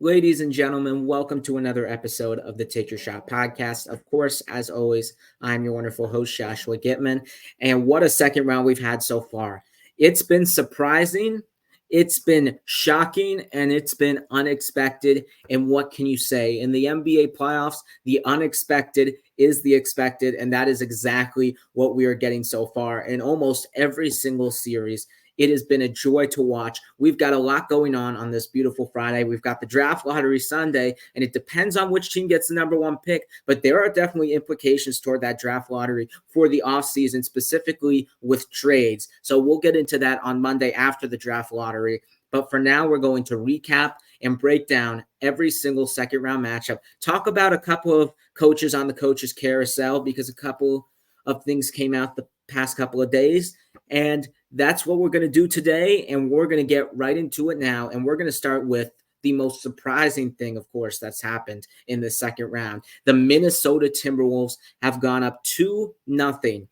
Ladies and gentlemen, welcome to another episode of the Take Your Shot podcast. Of course, as always, I'm your wonderful host, Joshua Gitman. And what a second round we've had so far. It's been surprising, it's been shocking, and it's been unexpected. And what can you say? In the NBA playoffs, the unexpected is the expected, and that is exactly what we are getting so far in almost every single series. It has been a joy to watch. We've got a lot going on this beautiful Friday. We've got the draft lottery Sunday, and it depends on which team gets the number one pick, but there are definitely implications toward that draft lottery for the offseason, specifically with trades. So we'll get into that on Monday after the draft lottery. But for now, we're going to recap and break down every single second round matchup. Talk about a couple of coaches on the coaches carousel because a couple of things came out the past couple of days. And that's what we're going to do today. And we're going to get right into it now. And we're going to start with the most surprising thing, of course, that's happened in the second round. The Minnesota Timberwolves have gone up 2-0,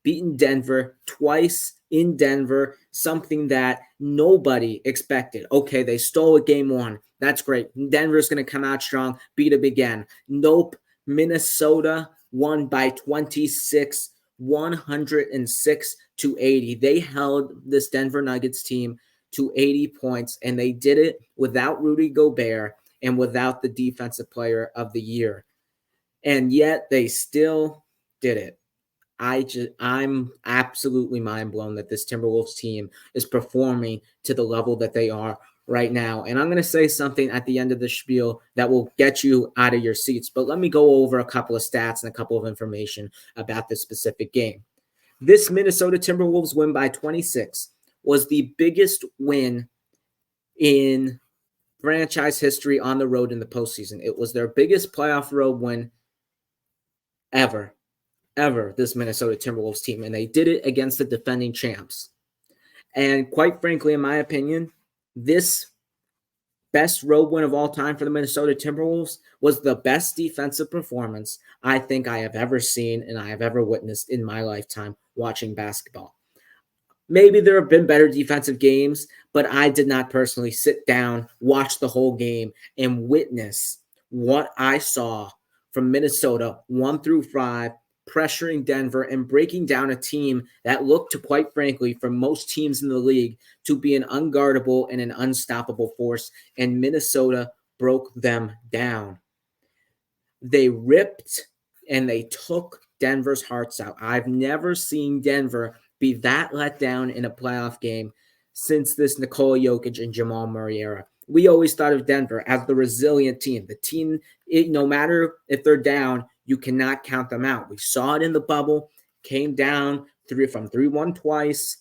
beaten Denver twice in Denver, something that nobody expected. Okay, they stole a game one. That's great. Denver's going to come out strong, beat them again. Nope. Minnesota won by 26, 106-80. They held this Denver Nuggets team to 80 points, and they did it without Rudy Gobert and without the defensive player of the year. And yet they still did it. I'm absolutely mind blown that this Timberwolves team is performing to the level that they are right now. And I'm going to say something at the end of the spiel that will get you out of your seats. But let me go over a couple of stats and a couple of information about this specific game. This Minnesota Timberwolves win by 26 was the biggest win in franchise history on the road in the postseason. It was their biggest playoff road win ever, this Minnesota Timberwolves team. And they did it against the defending champs. And quite frankly, in my opinion, this best road win of all time for the Minnesota Timberwolves was the best defensive performance I think I have ever seen and I have ever witnessed in my lifetime watching basketball. Maybe there have been better defensive games, but I did not personally sit down, watch the whole game, and witness what I saw from Minnesota 1 through 5, pressuring Denver and breaking down a team that looked, quite frankly, for most teams in the league, to be an unguardable and an unstoppable force, and Minnesota broke them down. They ripped and they took Denver's hearts out. I've never seen Denver be that let down in a playoff game since this Nikola Jokic and Jamal Murray era. We always thought of Denver as the resilient team. The team, no matter if they're down, you cannot count them out. We saw it in the bubble, came down from 3-1 twice,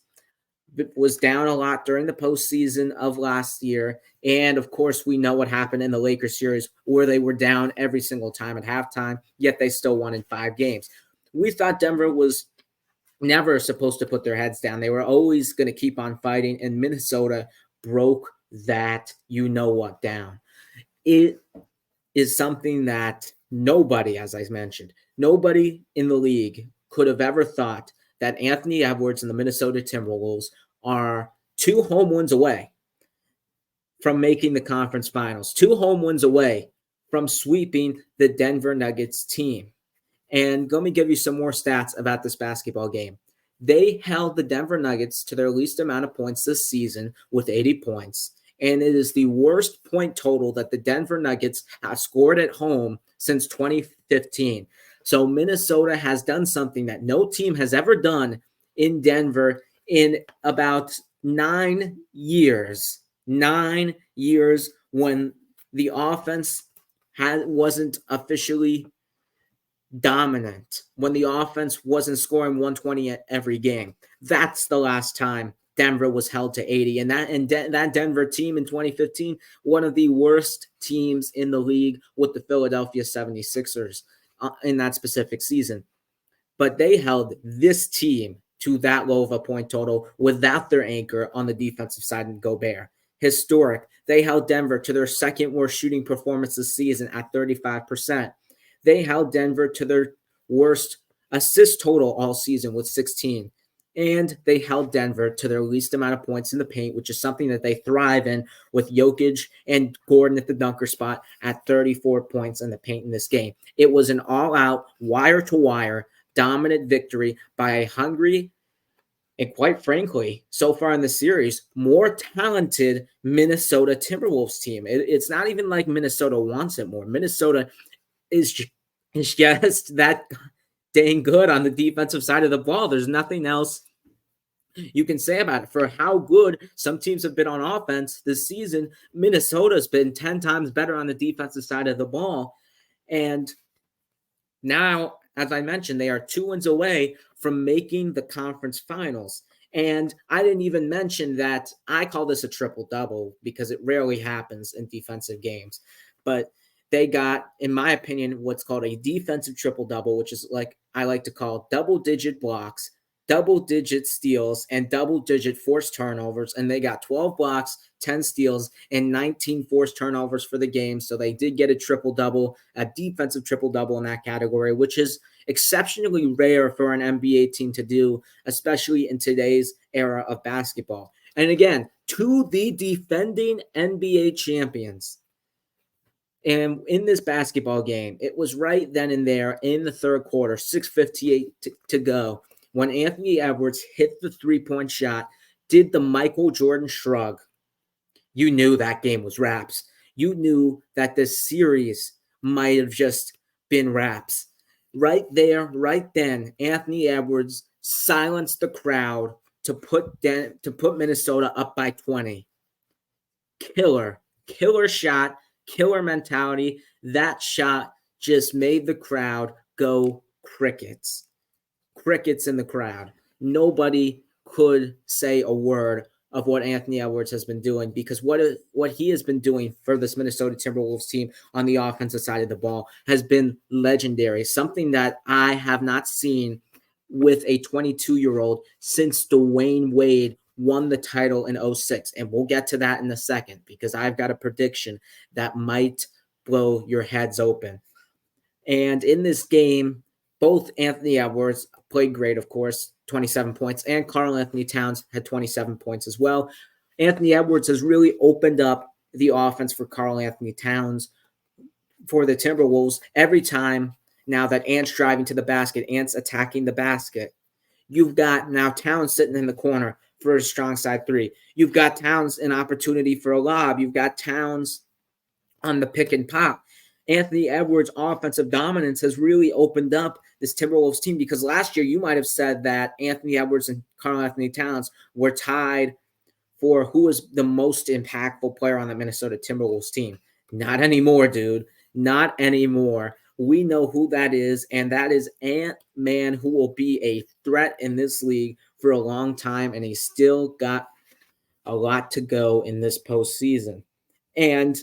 was down a lot during the postseason of last year. And, of course, we know what happened in the Lakers series where they were down every single time at halftime, yet they still won in 5 games. We thought Denver was never supposed to put their heads down. They were always going to keep on fighting, and Minnesota broke that you-know-what down. It is something that nobody, as I mentioned, nobody in the league could have ever thought that Anthony Edwards and the Minnesota Timberwolves are 2 home wins away from making the conference finals, 2 home wins away from sweeping the Denver Nuggets team. And let me give you some more stats about this basketball game. They held the Denver Nuggets to their least amount of points this season with 80 points. And it is the worst point total that the Denver Nuggets have scored at home since 2015. So Minnesota has done something that no team has ever done in Denver in about 9 years. 9 years when the offense wasn't officially dominant, when the offense wasn't scoring 120 at every game. That's the last time Denver was held to 80. And that Denver team in 2015, one of the worst teams in the league with the Philadelphia 76ers in that specific season. But they held this team to that low of a point total without their anchor on the defensive side in Gobert. Historic. They held Denver to their second worst shooting performance this season at 35%. They held Denver to their worst assist total all season with 16. And they held Denver to their least amount of points in the paint, which is something that they thrive in, with Jokic and Gordon at the dunker spot at 34 points in the paint in this game. It was an all-out, wire-to-wire, dominant victory by a hungry and, quite frankly, so far in the series, more talented Minnesota Timberwolves team. It's not even like Minnesota wants it more. Minnesota is just that dang good on the defensive side of the ball. There's nothing else you can say about it. For how good some teams have been on offense this season, Minnesota's been 10 times better on the defensive side of the ball. And now, as I mentioned, they are 2 wins away from making the conference finals. And I didn't even mention that I call this a triple-double because it rarely happens in defensive games. But they got, in my opinion, what's called a defensive triple-double, which is like I like to call double-digit blocks, double-digit steals, and double-digit forced turnovers. And they got 12 blocks, 10 steals, and 19 forced turnovers for the game. So they did get a triple-double, a defensive triple-double in that category, which is exceptionally rare for an NBA team to do, especially in today's era of basketball. And again, to the defending NBA champions. And in this basketball game, it was right then and there in the third quarter, 6:58 to go, when Anthony Edwards hit the three-point shot, did the Michael Jordan shrug. You knew that game was wraps. You knew that this series might have just been wraps. Right there, right then, Anthony Edwards silenced the crowd to put Minnesota up by 20. Killer shot, killer mentality. That shot just made the crowd go crickets. Crickets in the crowd. Nobody could say a word of what Anthony Edwards has been doing, because what he has been doing for this Minnesota Timberwolves team on the offensive side of the ball has been legendary, something that I have not seen with a 22-year-old since Dwayne Wade won the title in 2006. And we'll get to that in a second, because I've got a prediction that might blow your heads open. And in this game, both Anthony Edwards played great, of course, 27 points, and Karl-Anthony Towns had 27 points as well. Anthony Edwards has really opened up the offense for Karl-Anthony Towns for the Timberwolves. Every time now that Ant's driving to the basket, Ant's attacking the basket, you've got now Towns sitting in the corner for a strong side three. You've got Towns an opportunity for a lob. You've got Towns on the pick and pop. Anthony Edwards' offensive dominance has really opened up this Timberwolves team, because last year you might have said that Anthony Edwards and Karl-Anthony Towns were tied for who was the most impactful player on the Minnesota Timberwolves team. Not anymore, dude. Not anymore. We know who that is, and that is Ant-Man, who will be a threat in this league for a long time, and he's still got a lot to go in this postseason. And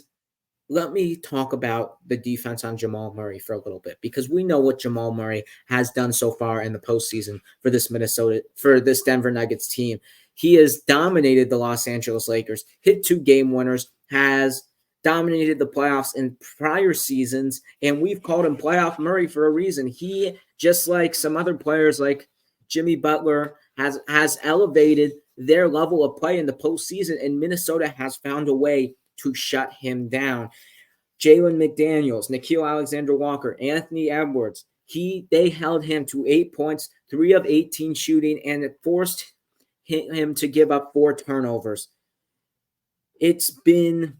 let me talk about the defense on Jamal Murray for a little bit, because we know what Jamal Murray has done so far in the postseason for this Denver Nuggets team. He has dominated the Los Angeles Lakers, hit 2 game winners, has dominated the playoffs in prior seasons, and we've called him Playoff Murray for a reason. He, just like some other players like Jimmy Butler, has elevated their level of play in the postseason, and Minnesota has found a way to shut him down. Jalen McDaniels, Nickeil Alexander-Walker, Anthony Edwards, they held him to 8 points, 3 of 18 shooting, and it forced him to give up 4 turnovers. It's been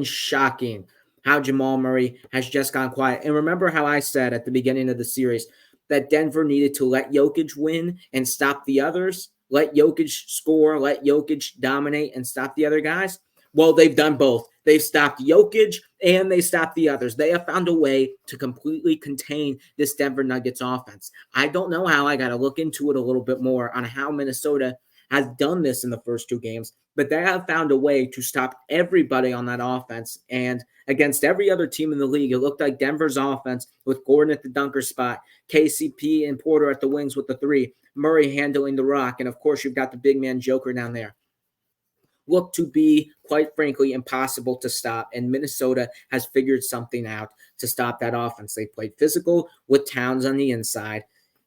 shocking how Jamal Murray has just gone quiet. And remember how I said at the beginning of the series that Denver needed to let Jokic win and stop the others? Let Jokic score, let Jokic dominate and stop the other guys? Well, they've done both. They've stopped Jokic and they stopped the others. They have found a way to completely contain this Denver Nuggets offense. I don't know how. I got to look into it a little bit more on how Minnesota has done this in the first 2 games, but they have found a way to stop everybody on that offense. And against every other team in the league, it looked like Denver's offense, with Gordon at the dunker spot, KCP and Porter at the wings with the 3, Murray handling the rock, and of course you've got the big man Joker down there, looked to be, quite frankly, impossible to stop. And Minnesota has figured something out to stop that offense. They played physical with Towns on the inside.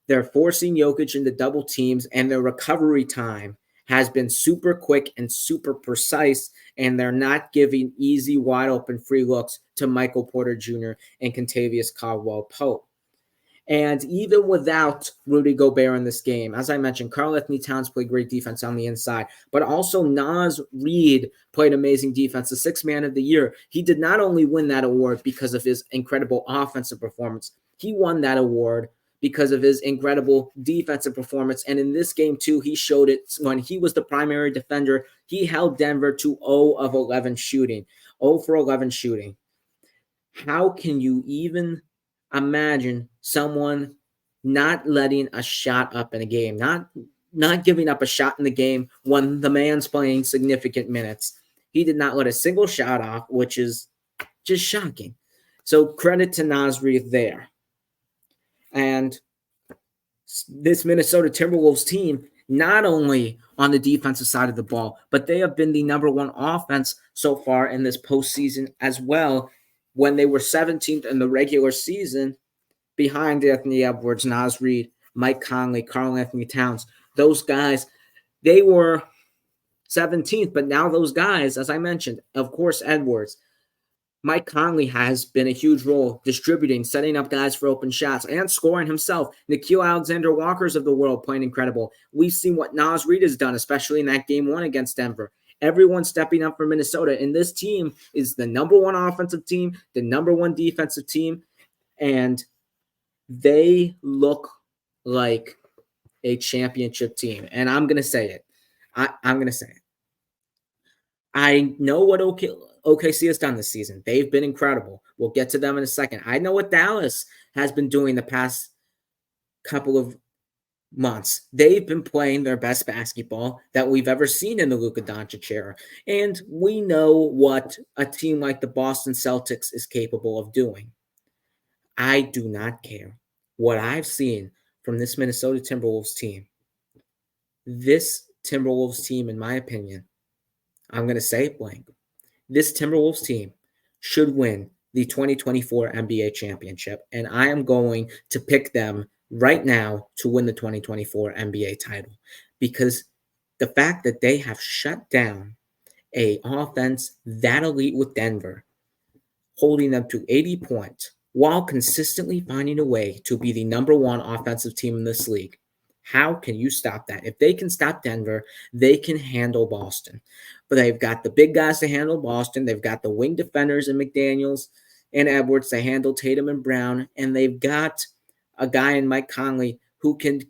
They're forcing Jokic into double teams, and their recovery time has been super quick and super precise, and they're not giving easy, wide open free looks to Michael Porter Jr. and Kentavious Caldwell-Pope. And even without Rudy Gobert in this game, as I mentioned, Karl-Anthony Towns played great defense on the inside, but also Naz Reid played amazing defense, the sixth man of the year. He did not only win that award because of his incredible offensive performance, he won that award because of his incredible defensive performance. And in this game, too, he showed it when he was the primary defender. He held Denver to 0 of 11 shooting, 0 for 11 shooting. How can you even imagine someone not letting a shot up in a game, not giving up a shot in the game when the man's playing significant minutes? He did not let a single shot off, which is just shocking. So credit to Naz Reid there. And this Minnesota Timberwolves team, not only on the defensive side of the ball, but they have been the number one offense so far in this postseason as well, when they were 17th in the regular season behind Anthony Edwards, Naz Reid, Mike Conley, Karl-Anthony Towns. Those guys, they were 17th, but now those guys, as I mentioned, of course, Edwards, Mike Conley has been a huge role distributing, setting up guys for open shots, and scoring himself. Nickeil Alexander-Walker's of the world playing incredible. We've seen what Naz Reid has done, especially in that game one against Denver. Everyone stepping up for Minnesota, and this team is the number one offensive team, the number one defensive team, and they look like a championship team. And I'm going to say it. I'm going to say it. I know what OKC has done this season. They've been incredible. We'll get to them in a second. I know what Dallas has been doing the past couple of months. They've been playing their best basketball that we've ever seen in the Luka Doncic era. And we know what a team like the Boston Celtics is capable of doing. I do not care what I've seen from this Minnesota Timberwolves team. This Timberwolves team, in my opinion, I'm going to say it blank. This Timberwolves team should win the 2024 NBA championship, and I am going to pick them right now to win the 2024 NBA title, because the fact that they have shut down an offense that elite with Denver, holding them to 80 points while consistently finding a way to be the number one offensive team in this league. How can you stop that? If they can stop Denver, they can handle Boston. But they've got the big guys to handle Boston. They've got the wing defenders in McDaniels and Edwards to handle Tatum and Brown. And they've got a guy in Mike Conley who can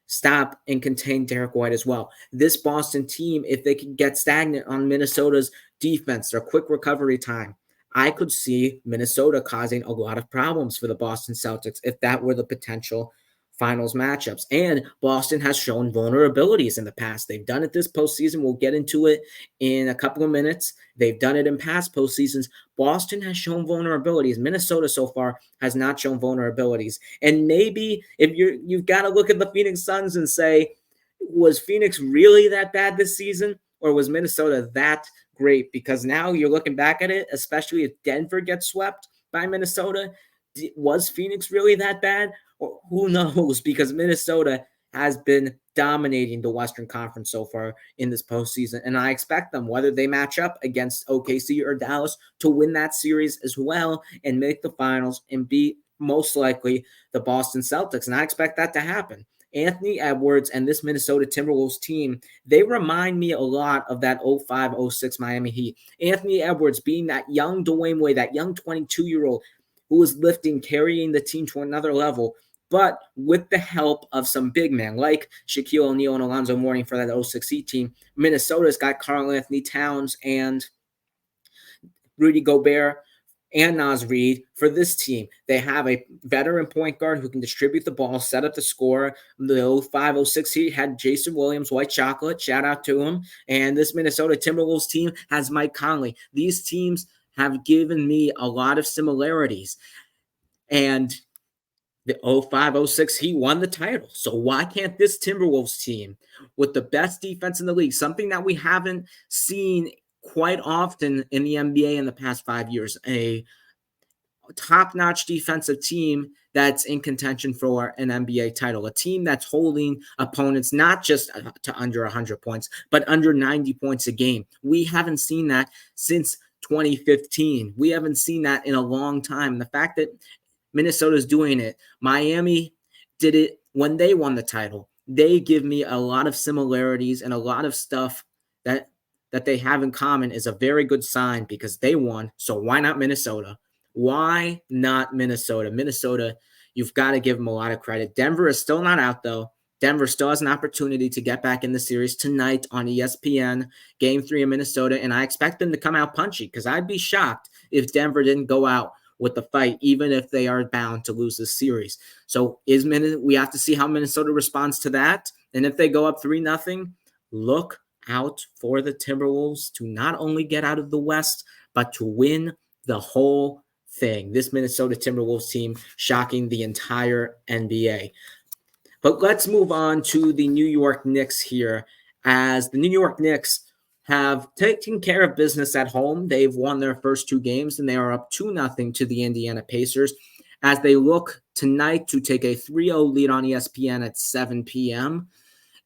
stop and contain Derek White as well. This Boston team, if they can get stagnant on Minnesota's defense, their quick recovery time, I could see Minnesota causing a lot of problems for the Boston Celtics if that were the potential finals matchups. And Boston has shown vulnerabilities in the past. They've done it this postseason. We'll get into it in a couple of minutes. They've done it in past postseasons. Boston has shown vulnerabilities. Minnesota so far has not shown vulnerabilities. And maybe if you've got to look at the Phoenix Suns and say, was Phoenix really that bad this season? Or was Minnesota that great? Because now you're looking back at it, especially if Denver gets swept by Minnesota, was Phoenix really that bad? Or who knows? Because Minnesota has been dominating the Western Conference so far in this postseason. And I expect them, whether they match up against OKC or Dallas, to win that series as well and make the finals and beat most likely the Boston Celtics. And I expect that to happen. Anthony Edwards and this Minnesota Timberwolves team, they remind me a lot of that 05-06 Miami Heat. Anthony Edwards being that young Dwayne Wade, that young 22-year-old who was lifting, carrying the team to another level, but with the help of some big men like Shaquille O'Neal and Alonzo Mourning for that 06 Heat team. Minnesota's got Karl-Anthony Towns and Rudy Gobert and Naz Reid for this team. They have a veteran point guard who can distribute the ball, set up the score. The 05-06 Heat had Jason Williams, white chocolate, shout out to him. And this Minnesota Timberwolves team has Mike Conley. These teams have given me a lot of similarities. And the 05-06 Heat won the title. So why can't this Timberwolves team, with the best defense in the league, something that we haven't seen quite often in the NBA in the past 5 years, a top-notch defensive team that's in contention for an NBA title, a team that's holding opponents not just to under 100 points, but under 90 points a game. We haven't seen that since 2015. We haven't seen that in a long time. The fact that Minnesota's doing it, Miami did it when they won the title. They give me a lot of similarities and a lot of stuff that they have in common is a very good sign because they won. So why not Minnesota? Why not Minnesota? Minnesota, you've got to give them a lot of credit. Denver is still not out, though. Denver still has an opportunity to get back in the series tonight on ESPN, Game 3 in Minnesota, and I expect them to come out punchy because I'd be shocked if Denver didn't go out with the fight, even if they are bound to lose this series. So we have to see how Minnesota responds to that, and if they go up 3-0, look out for the Timberwolves to not only get out of the West, but to win the whole thing. This Minnesota Timberwolves team shocking the entire NBA. But let's move on to the New York Knicks here, as the New York Knicks have taken care of business at home. They've won their first 2 games, and they are up 2-0 to the Indiana Pacers as they look tonight to take a 3-0 lead on ESPN at 7 p.m.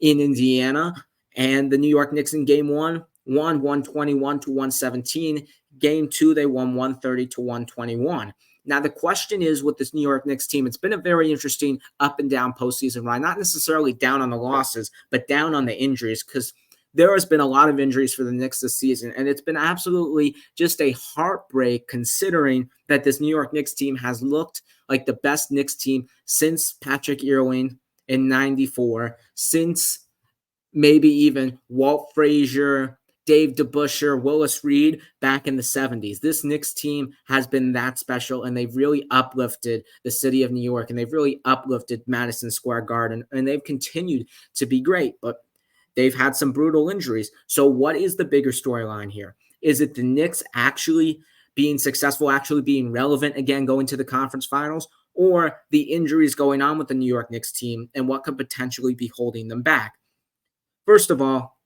in Indiana. And the New York Knicks in Game 1 won 121-117. Game 2, they won 130-121. Now, the question is with this New York Knicks team, it's been a very interesting up and down postseason run, not necessarily down on the losses, but down on the injuries, because there has been a lot of injuries for the Knicks this season, and it's been absolutely just a heartbreak considering that this New York Knicks team has looked like the best Knicks team since Patrick Ewing in 94, since maybe even Walt Frazier, Dave DeBusschere, Willis Reed back in the 70s. This Knicks team has been that special, and they've really uplifted the city of New York, and they've really uplifted Madison Square Garden, and they've continued to be great, but they've had some brutal injuries. So what is the bigger storyline here? Is it the Knicks actually being successful, actually being relevant again, going to the conference finals, or the injuries going on with the New York Knicks team and what could potentially be holding them back? First of all,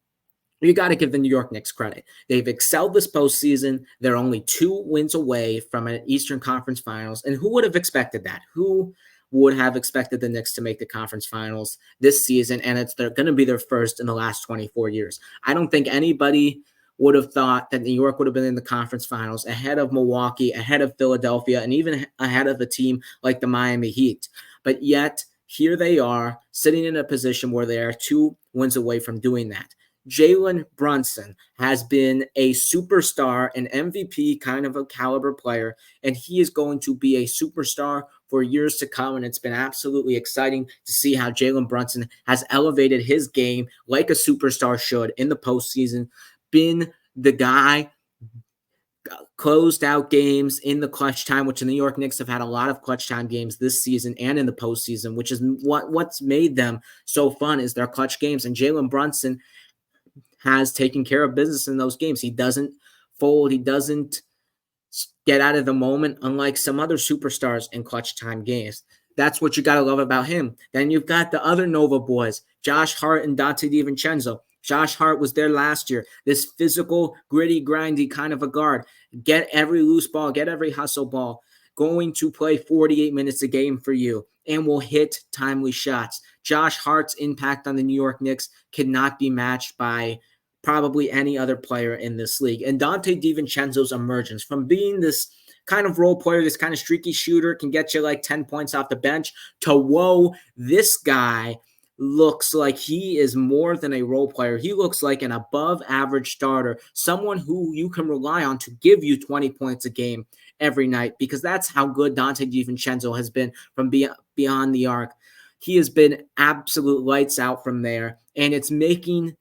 you got to give the New York Knicks credit. They've excelled this postseason. They're only 2 wins away from an Eastern Conference Finals. And who would have expected that? Who would have expected the Knicks to make the conference finals this season? And they're going to be their first in the last 24 years. I don't think anybody would have thought that New York would have been in the conference finals ahead of Milwaukee, ahead of Philadelphia, and even ahead of a team like the Miami Heat. But yet, here they are sitting in a position where they are 2 wins away from doing that. Jalen Brunson has been a superstar, an MVP kind of a caliber player, and he is going to be a superstar for years to come. And it's been absolutely exciting to see how Jalen Brunson has elevated his game like a superstar should in the postseason, been the guy, closed out games in the clutch time, which the New York Knicks have had a lot of clutch time games this season and in the postseason, which is what's made them so fun is their clutch games. And Jalen Brunson has taken care of business in those games. He doesn't fold. He doesn't get out of the moment, unlike some other superstars in clutch time games. That's what you got to love about him. Then you've got the other Nova boys, Josh Hart and Dante DiVincenzo. Josh Hart was there last year. This physical, gritty, grindy kind of a guard. Get every loose ball, get every hustle ball. Going to play 48 minutes a game for you and will hit timely shots. Josh Hart's impact on the New York Knicks cannot be matched by probably any other player in this league. And Dante DiVincenzo's emergence from being this kind of role player, this kind of streaky shooter, can get you like 10 points off the bench, to whoa, this guy looks like he is more than a role player. He looks like an above average starter, someone who you can rely on to give you 20 points a game every night, because that's how good Dante DiVincenzo has been from beyond the arc. He has been absolute lights out from there, and it's making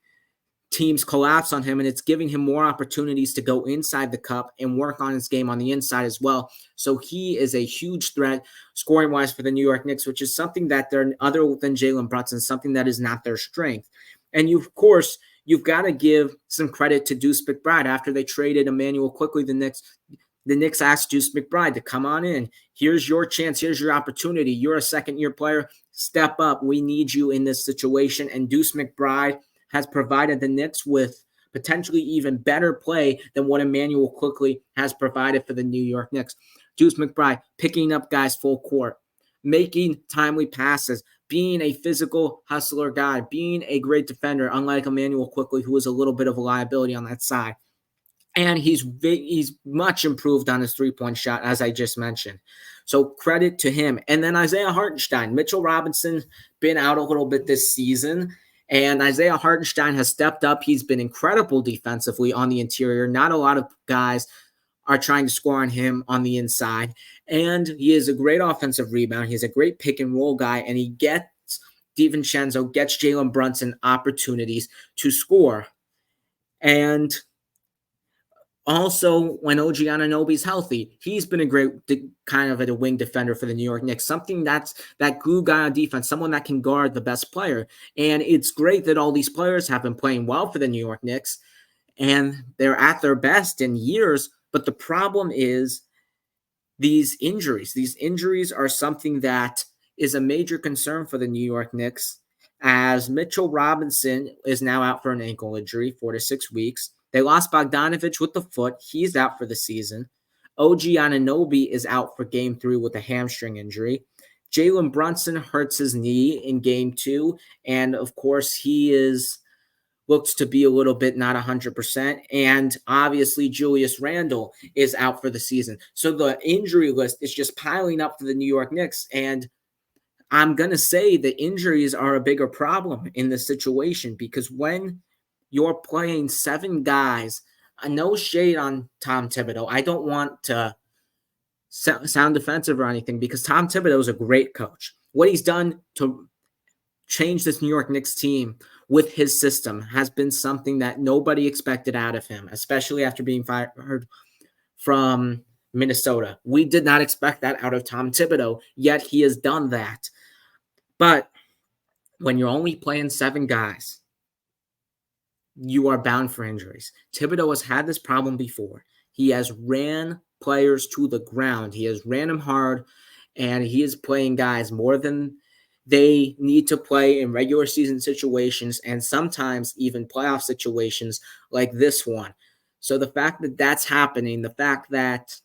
teams collapse on him, and it's giving him more opportunities to go inside the cup and work on his game on the inside as well. So he is a huge threat scoring-wise for the New York Knicks, which is something that they're, other than Jalen Brunson, something that is not their strength. And of course, you've got to give some credit to Deuce McBride. After they traded Emmanuel quickly, the Knicks asked Deuce McBride to come on in. Here's your chance. Here's your opportunity. You're a second-year player. Step up. We need you in this situation. And Deuce McBride has provided the Knicks with potentially even better play than what Emmanuel Quickley has provided for the New York Knicks. Deuce McBride picking up guys full court, making timely passes, being a physical hustler guy, being a great defender, unlike Emmanuel Quickly, who was a little bit of a liability on that side. And he's much improved on his three-point shot, as I just mentioned. So credit to him. And then Isaiah Hartenstein. Mitchell Robinson been out a little bit this season, and Isaiah Hartenstein has stepped up. He's been incredible defensively on the interior. Not a lot of guys are trying to score on him on the inside. And he is a great offensive rebound. He's a great pick-and-roll guy, and he gets DiVincenzo, gets Jalen Brunson opportunities to score. And also, when OG Anunoby's healthy, he's been a great kind of a wing defender for the New York Knicks, something that's that glue guy on defense, someone that can guard the best player. And it's great that all these players have been playing well for the New York Knicks, and they're at their best in years. But the problem is these injuries. These injuries are something that is a major concern for the New York Knicks, as Mitchell Robinson is now out for an ankle injury, 4 to 6 weeks. They lost Bogdanovich with the foot. He's out for the season. OG Anunoby is out for game 3 with a hamstring injury. Jalen Brunson hurts his knee in game 2. And of course, he looks to be a little bit not 100%. And obviously, Julius Randle is out for the season. So the injury list is just piling up for the New York Knicks. And I'm going to say the injuries are a bigger problem in this situation, because when you're playing 7 guys, no shade on Tom Thibodeau. I don't want to sound defensive or anything, because Tom Thibodeau is a great coach. What he's done to change this New York Knicks team with his system has been something that nobody expected out of him, especially after being fired from Minnesota. We did not expect that out of Tom Thibodeau, yet he has done that. But when you're only playing 7 guys, you are bound for injuries. Thibodeau has had this problem before. He has ran players to the ground. He has ran them hard, and he is playing guys more than they need to play in regular season situations, and sometimes even playoff situations like this one. So the fact that that's happening, the fact that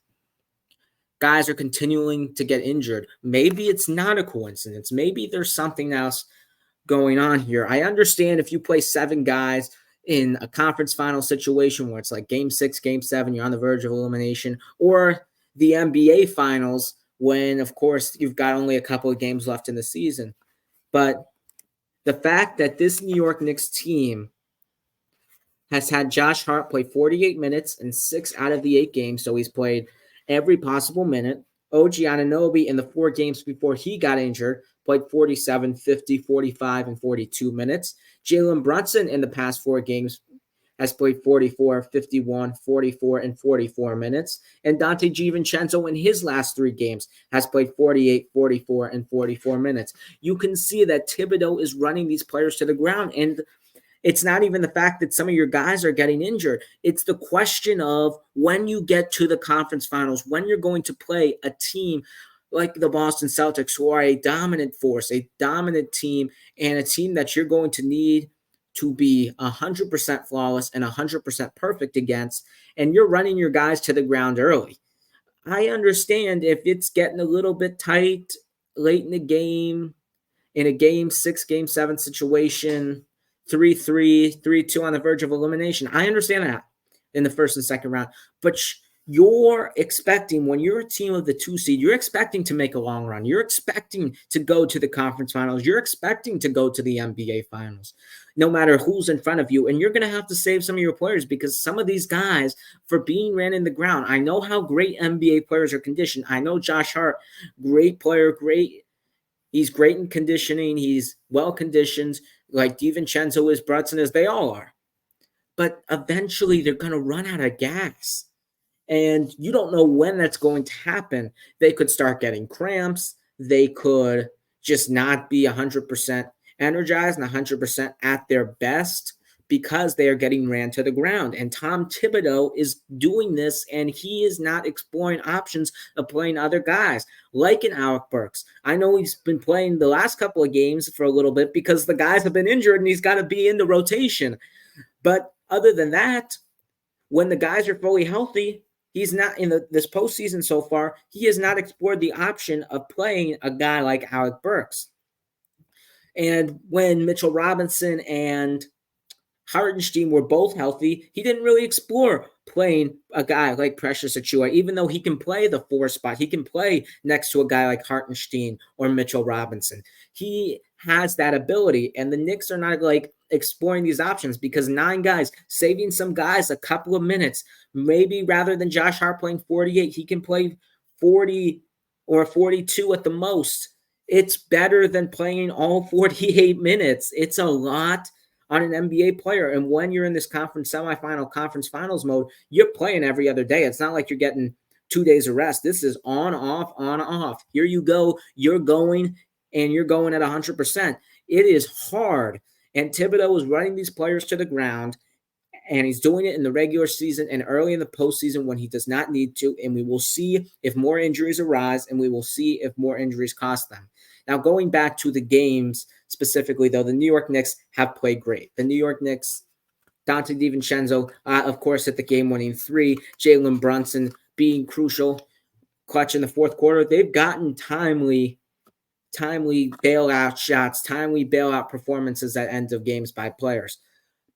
guys are continuing to get injured, maybe it's not a coincidence. Maybe there's something else going on here. I understand if you play 7 guys in a conference final situation where it's like game 6, game 7, you're on the verge of elimination, or the NBA finals when, of course, you've got only a couple of games left in the season. But the fact that this New York Knicks team has had Josh Hart play 48 minutes in 6 out of the 8 games, so he's played every possible minute. OG Anunoby in the 4 games before he got injured played 47, 50, 45, and 42 minutes. Jalen Brunson in the past 4 games has played 44, 51, 44, and 44 minutes. And Donte DiVincenzo in his last 3 games has played 48, 44, and 44 minutes. You can see that Thibodeau is running these players to the ground. And it's not even the fact that some of your guys are getting injured. It's the question of when you get to the conference finals, when you're going to play a team like the Boston Celtics, who are a dominant force, a dominant team, and a team that you're going to need to be 100% flawless and 100% perfect against, and you're running your guys to the ground early. I understand if it's getting a little bit tight late in the game, in a game 6, game 7 situation, 3-3, 3-2 on the verge of elimination. I understand that in the first and second round. But you're expecting, when you're a team of the 2 seed, you're expecting to make a long run. You're expecting to go to the conference finals. You're expecting to go to the NBA finals, no matter who's in front of you. And you're going to have to save some of your players, because some of these guys, for being ran in the ground, I know how great NBA players are conditioned. I know Josh Hart, great player, he's great in conditioning. He's well-conditioned, like DiVincenzo is, Brunson is, they all are. But eventually they're going to run out of gas. And you don't know when that's going to happen. They could start getting cramps. They could just not be 100% energized and 100% at their best, because they are getting ran to the ground. And Tom Thibodeau is doing this, and he is not exploring options of playing other guys, like in Alec Burks. I know he's been playing the last couple of games for a little bit because the guys have been injured and he's got to be in the rotation. But other than that, when the guys are fully healthy, He's not in this postseason so far. He has not explored the option of playing a guy like Alec Burks. And when Mitchell Robinson and Hartenstein were both healthy, he didn't really explore playing a guy like Precious Achiuwa, even though he can play the 4 spot. He can play next to a guy like Hartenstein or Mitchell Robinson. He has that ability, and the Knicks are not like exploring these options because 9 guys, saving some guys a couple of minutes, maybe rather than Josh Hart playing 48, he can play 40 or 42 at the most. It's better than playing all 48 minutes. It's a lot on an NBA player. And when you're in this conference semifinal, conference finals mode, you're playing every other day. It's not like you're getting 2 days of rest. This is on, off, on, off. Here you go. You're going, and you're going at 100%. It is hard. And Thibodeau is running these players to the ground, and he's doing it in the regular season and early in the postseason when he does not need to. And we will see if more injuries arise, and we will see if more injuries cost them. Now, going back to the games specifically, though, the New York Knicks have played great. The New York Knicks, Dante DiVincenzo, of course, at the game-winning 3, Jalen Brunson being crucial, clutch in the fourth quarter. They've gotten timely bailout shots, timely bailout performances at end of games by players.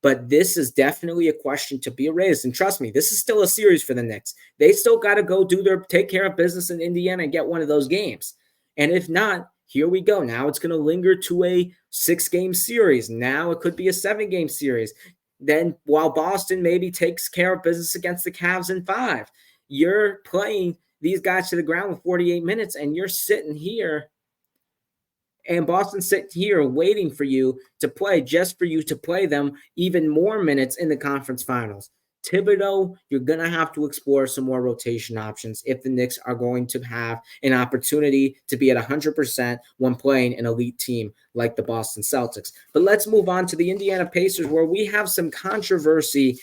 But this is definitely a question to be raised. And trust me, this is still a series for the Knicks. They still got to go take care of business in Indiana and get one of those games. And if not, here we go. Now it's going to linger to a 6-game series. Now it could be a 7-game series. Then while Boston maybe takes care of business against the Cavs in 5, you're playing these guys to the ground with 48 minutes, and you're sitting here, and Boston's sitting here waiting for you to play, just for you to play them even more minutes in the conference finals. Thibodeau, you're going to have to explore some more rotation options if the Knicks are going to have an opportunity to be at 100% when playing an elite team like the Boston Celtics. But let's move on to the Indiana Pacers, where we have some controversy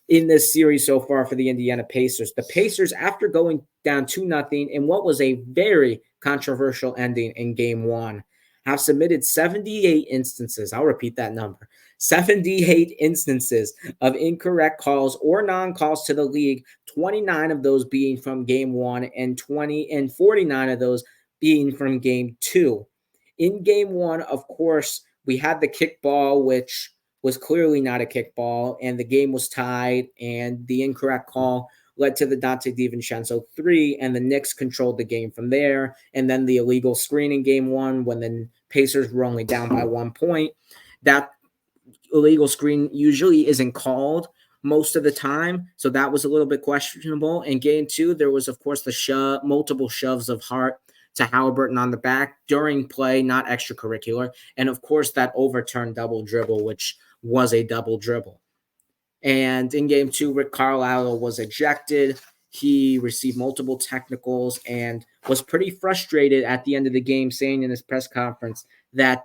in this series so far for the Indiana Pacers. The Pacers, after going down 2-0 in what was a very controversial ending in Game 1, have submitted 78 instances. I'll repeat that number. 78 instances of incorrect calls or non-calls to the league, 29 of those being from Game 1 and 49 of those being from Game 2. In Game 1, of course, we had the kickball, which was clearly not a kickball, and the game was tied, and the incorrect call led to the Dante DiVincenzo 3, and the Knicks controlled the game from there. And then the illegal screen in Game 1 when the Pacers were only down by 1 point. That illegal screen usually isn't called most of the time, so that was a little bit questionable. In Game 2, there was, of course, the multiple shoves of Hart to Halliburton on the back during play, not extracurricular. And, of course, that overturned double dribble, which was a double dribble. And in Game 2, Rick Carlisle was ejected. He received multiple technicals and was pretty frustrated at the end of the game, saying in his press conference that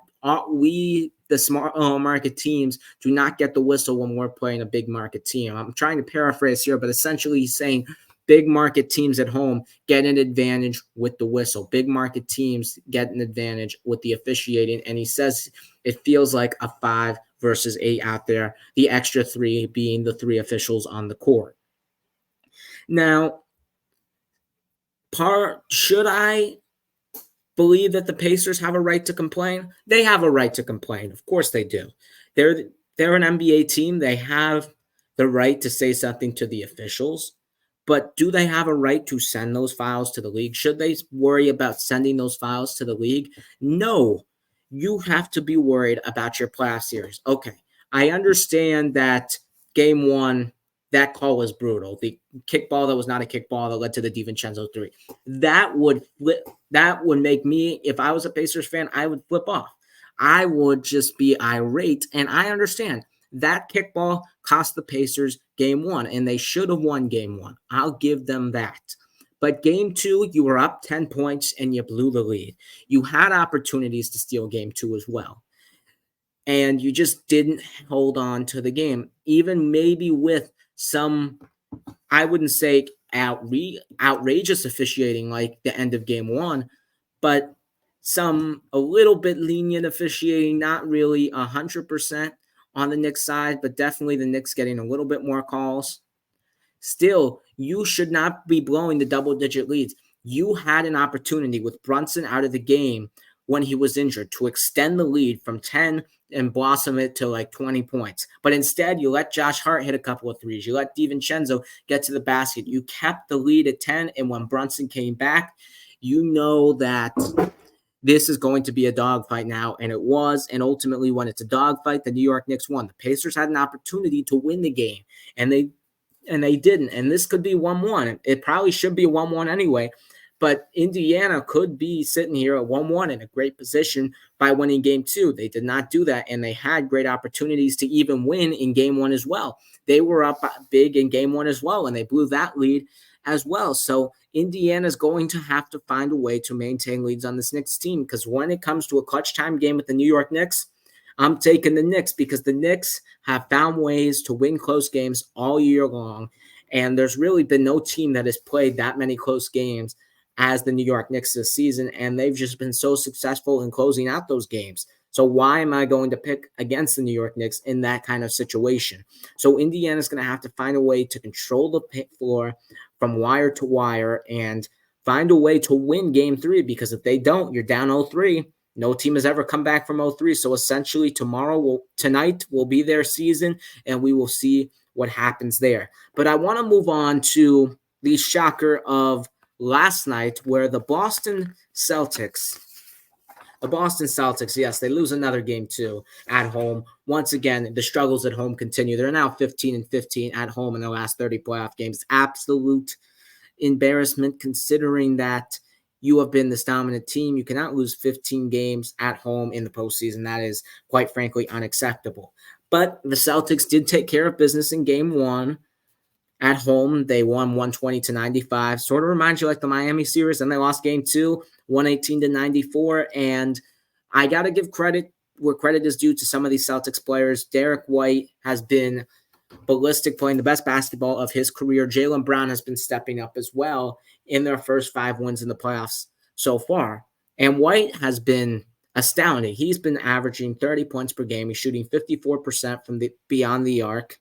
we, the smart market teams, do not get the whistle when we're playing a big market team. I'm trying to paraphrase here, but essentially he's saying big market teams at home get an advantage with the whistle. Big market teams get an advantage with the officiating. And he says it feels like a 5 versus 8 out there, the extra 3 being the 3 officials on the court. Now, should I believe that the Pacers have a right to complain? They have a right to complain. Of course they do. They're an NBA team. They have the right to say something to the officials. But do they have a right to send those files to the league? Should they worry about sending those files to the league? No. You have to be worried about your playoff series. Okay, I understand that Game 1, that call was brutal. The kickball that was not a kickball that led to the DiVincenzo 3. That would make me, if I was a Pacers fan, I would flip off. I would just be irate, and I understand. That kickball cost the Pacers Game 1, and they should have won Game 1. I'll give them that. But Game 2, you were up 10 points, and you blew the lead. You had opportunities to steal Game 2 as well. And you just didn't hold on to the game. Even maybe with some, I wouldn't say outrageous officiating like the end of Game 1, but a little bit lenient officiating, not really 100% on the Knicks side, but definitely the Knicks getting a little bit more calls. Still, you should not be blowing the double-digit leads. You had an opportunity with Brunson out of the game when he was injured to extend the lead from 10 and blossom it to like 20 points. But instead, you let Josh Hart hit a couple of threes. You let DiVincenzo get to the basket. You kept the lead at 10, and when Brunson came back, you know that this is going to be a dogfight now, and it was. And ultimately, when it's a dogfight, the New York Knicks won. The Pacers had an opportunity to win the game, and they didn't. And this could be 1-1. It probably should be a 1-1 anyway. But Indiana could be sitting here at 1-1 in a great position by winning game 2. They did not do that, and they had great opportunities to even win in game 1 as well. They were up big in game 1 as well, and they blew that lead as well. So Indiana's going to have to find a way to maintain leads on this Knicks team, because when it comes to a clutch time game with the New York Knicks, I'm taking the Knicks, because the Knicks have found ways to win close games all year long, and there's really been no team that has played that many close games as the New York Knicks this season, and they've just been so successful in closing out those games. So why am I going to pick against the New York Knicks in that kind of situation? So Indiana's going to have to find a way to control the pit floor from wire to wire and find a way to win game 3, because if they don't, you're down 0-3. No team has ever come back from 0-3. So essentially tonight will be their season, and we will see what happens there. But I want to move on to the shocker of last night, where the Boston Celtics, yes, they lose another game 2 at home. Once again, the struggles at home continue. They're now 15-15 at home in their last 30 playoff games. Absolute embarrassment, considering that you have been this dominant team. You cannot lose 15 games at home in the postseason. That is, quite frankly, unacceptable. But the Celtics did take care of business in game 1. At home, they won 120-95. Sort of reminds you like the Miami series, and they lost game 2, 118-94. And I got to give credit where credit is due to some of these Celtics players. Derek White has been ballistic, playing the best basketball of his career. Jaylen Brown has been stepping up as well in their first 5 wins in the playoffs so far. And White has been astounding. He's been averaging 30 points per game. He's shooting 54% from beyond the arc.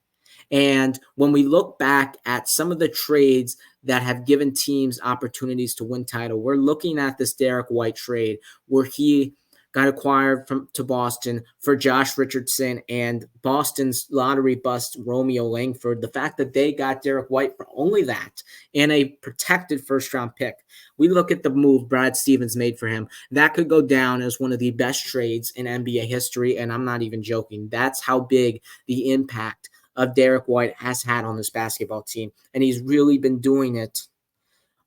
And when we look back at some of the trades that have given teams opportunities to win title, we're looking at this Derek White trade where he got acquired to Boston for Josh Richardson and Boston's lottery bust Romeo Langford. The fact that they got Derek White for only that and a protected first-round pick. We look at the move Brad Stevens made for him. That could go down as one of the best trades in NBA history, and I'm not even joking. That's how big the impact of Derek White has had on this basketball team. And he's really been doing it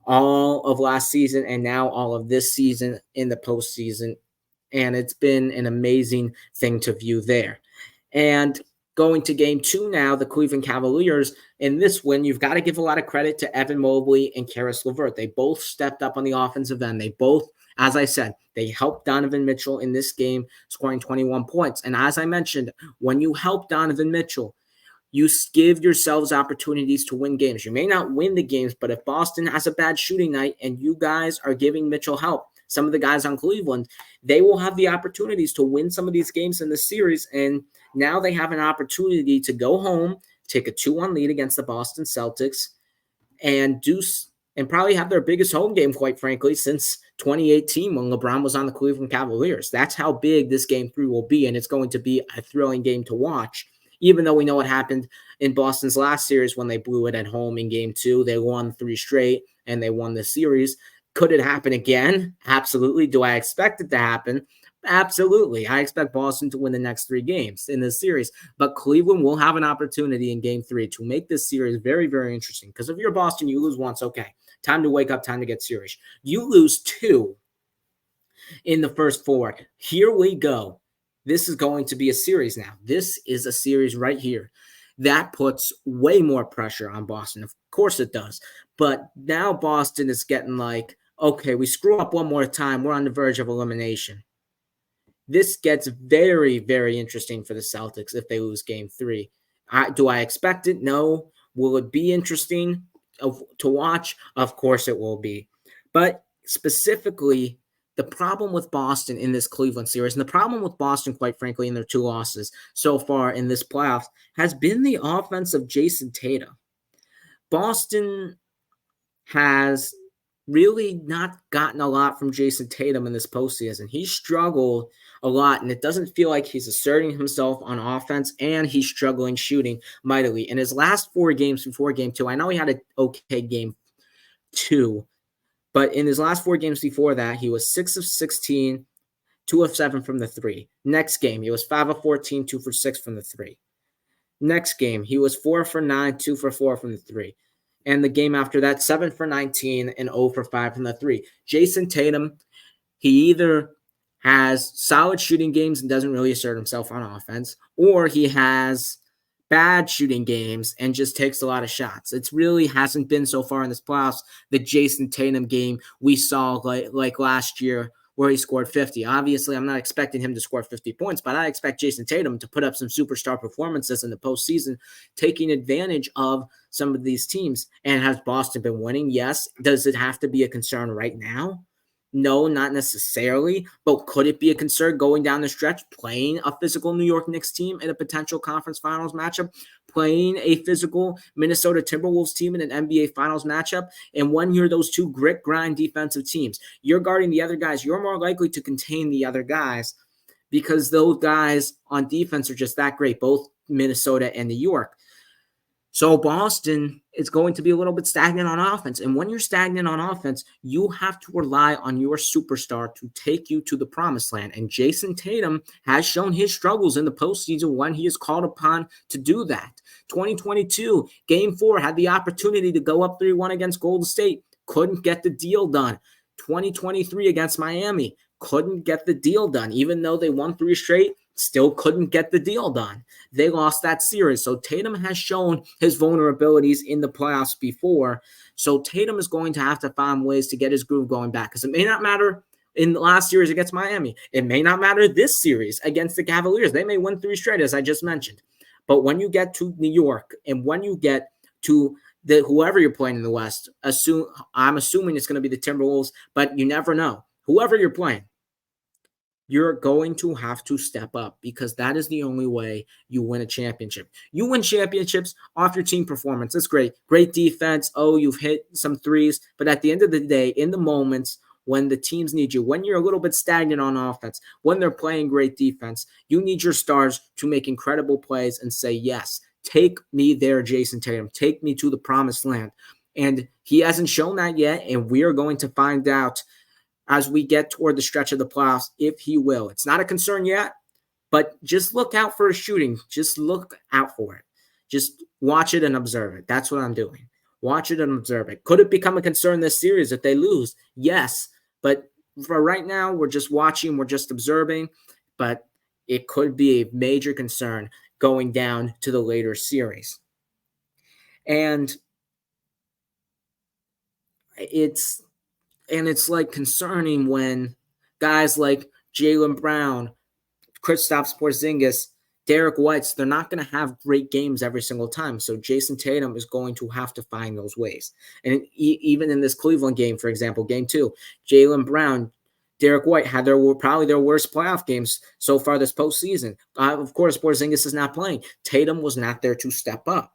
all of last season and now all of this season in the postseason. And it's been an amazing thing to view there. And going to game 2 now, the Cleveland Cavaliers, in this win, you've got to give a lot of credit to Evan Mobley and Karis LeVert. They both stepped up on the offensive end. They both, as I said, they helped Donovan Mitchell in this game, scoring 21 points. And as I mentioned, when you help Donovan Mitchell, you give yourselves opportunities to win games. You may not win the games, but if Boston has a bad shooting night and you guys are giving Mitchell help, some of the guys on Cleveland, they will have the opportunities to win some of these games in the series. And now they have an opportunity to go home, take a 2-1 lead against the Boston Celtics, and probably have their biggest home game, quite frankly, since 2018 when LeBron was on the Cleveland Cavaliers. That's how big this game 3 will be, and it's going to be a thrilling game to watch. Even though we know what happened in Boston's last series when they blew it at home in game 2. They won 3 straight, and they won the series. Could it happen again? Absolutely. Do I expect it to happen? Absolutely. I expect Boston to win the next 3 games in this series. But Cleveland will have an opportunity in game 3 to make this series very, very interesting. Because if you're Boston, you lose once, okay. Time to wake up, time to get serious. You lose 2 in the first 4. Here we go. This is going to be a series now. This is a series right here. That puts way more pressure on Boston. Of course it does. But now Boston is getting like, okay, we screw up one more time. We're on the verge of elimination. This gets very, very interesting for the Celtics if they lose game 3. Do I expect it? No. Will it be interesting to watch? Of course it will be. But specifically, the problem with Boston in this Cleveland series, and the problem with Boston, quite frankly, in their 2 losses so far in this playoffs, has been the offense of Jason Tatum. Boston has really not gotten a lot from Jason Tatum in this postseason. He struggled a lot, and it doesn't feel like he's asserting himself on offense, and he's struggling shooting mightily. In his last 4 games before game 2, I know he had an okay game 2, but in his last 4 games before that, he was 6 of 16, 2 of 7 from the 3. Next game, he was 5 of 14, 2 for 6 from the 3. Next game, he was 4 for 9, 2 for 4 from the 3. And the game after that, 7 for 19 and 0 for 5 from the 3. Jason Tatum, he either has solid shooting games and doesn't really assert himself on offense, or he has bad shooting games and just takes a lot of shots. It really hasn't been so far in this playoffs the Jason Tatum game we saw like last year where he scored 50. Obviously, I'm not expecting him to score 50 points, but I expect Jason Tatum to put up some superstar performances in the postseason, taking advantage of some of these teams. And has Boston been winning? Yes. Does it have to be a concern right now? No, not necessarily, but could it be a concern going down the stretch, playing a physical New York Knicks team in a potential conference finals matchup, playing a physical Minnesota Timberwolves team in an NBA finals matchup? And when you're those two grit grind defensive teams, you're guarding the other guys, you're more likely to contain the other guys because those guys on defense are just that great, both Minnesota and New York. So Boston is going to be a little bit stagnant on offense. And when you're stagnant on offense, you have to rely on your superstar to take you to the promised land. And Jason Tatum has shown his struggles in the postseason when he is called upon to do that. 2022, Game 4, had the opportunity to go up 3-1 against Golden State. Couldn't get the deal done. 2023 against Miami. Couldn't get the deal done. Even though they won 3 straight, still couldn't get the deal done. They lost that series. So Tatum has shown his vulnerabilities in the playoffs before. So Tatum is going to have to find ways to get his groove going back because it may not matter in the last series against Miami. It may not matter this series against the Cavaliers. They may win 3 straight, as I just mentioned. But when you get to New York and when you get to whoever you're playing in the West, I'm assuming it's going to be the Timberwolves, but you never know. Whoever you're playing, you're going to have to step up because that is the only way you win a championship. You win championships off your team performance. That's great. Great defense. Oh, you've hit some threes. But at the end of the day, in the moments when the teams need you, when you're a little bit stagnant on offense, when they're playing great defense, you need your stars to make incredible plays and say, yes, take me there, Jason Tatum. Take me to the promised land. And he hasn't shown that yet, and we are going to find out as we get toward the stretch of the playoffs, if he will. It's not a concern yet, but just look out for his shooting. Just look out for it. Just watch it and observe it. That's what I'm doing. Watch it and observe it. Could it become a concern this series if they lose? Yes, but for right now, we're just watching, we're just observing, but it could be a major concern going down to the later series. And it's like concerning when guys like Jaylen Brown, Kristaps Porzingis, Derek White, they're not going to have great games every single time. So Jason Tatum is going to have to find those ways. And even in this Cleveland game, for example, game 2, Jaylen Brown, Derek White had probably their worst playoff games so far this postseason. Of course, Porzingis is not playing. Tatum was not there to step up.